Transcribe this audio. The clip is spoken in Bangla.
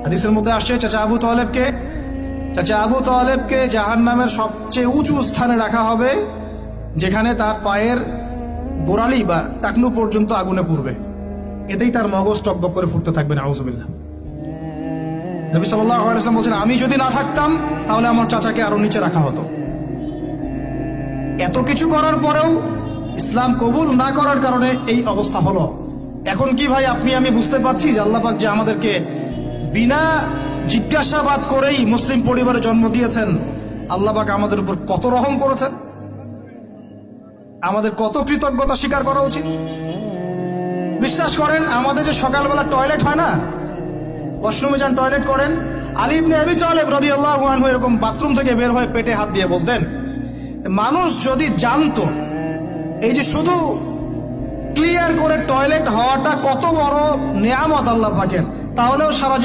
হাদিসের মধ্যে আসছে চাচা আবু তালেবকে জাহান্নামের সবচেয়ে উঁচু স্থানে রাখা হবে, যেখানে তার পায়ের গোড়ালি বা টাকনু পর্যন্ত আগুনে পুড়বে, এতেই তার মগজ টকবক করে ফুটতে থাকবে। নাউযুবিল্লাহ। নবী সাল্লাল্লাহু আলাইহি ওয়াসাল্লাম বলেছেন, আমি যদি না থাকতাম তাহলে আমার চাচাকে আরো নিচে রাখা হতো। এত কিছু করার পরেও ইসলাম কবুল না করার কারণে এই অবস্থা হলো। এখন কি ভাই আপনি আমি বুঝতে পারছি যে আল্লাহ পাক যে আমাদেরকে বিনা জিজ্ঞাসাবাদ করেই মুসলিম পরিবারে জন্ম দিয়েছেন, আল্লাহ পাক আমাদের উপর কত রহম করেছেন, আমাদের কত কৃতজ্ঞতা স্বীকার করা উচিত। বিশ্বাস করেন, আমাদের যে সকালবেলা টয়লেট হয় না, ওয়াশরুমে যান টয়লেট করেন, আলী ইবনে আবি তালেব রাদিয়াল্লাহু আনহু এরকম বাথরুম থেকে বের হয়ে পেটে হাত দিয়ে বলতেন, মানুষ যদি জানতো এই যে শুধু ক্লিয়ার করে টয়লেট হওয়াটা কত বড় নেয়ামত আল্লাহ পাকের, তাহলেও সারা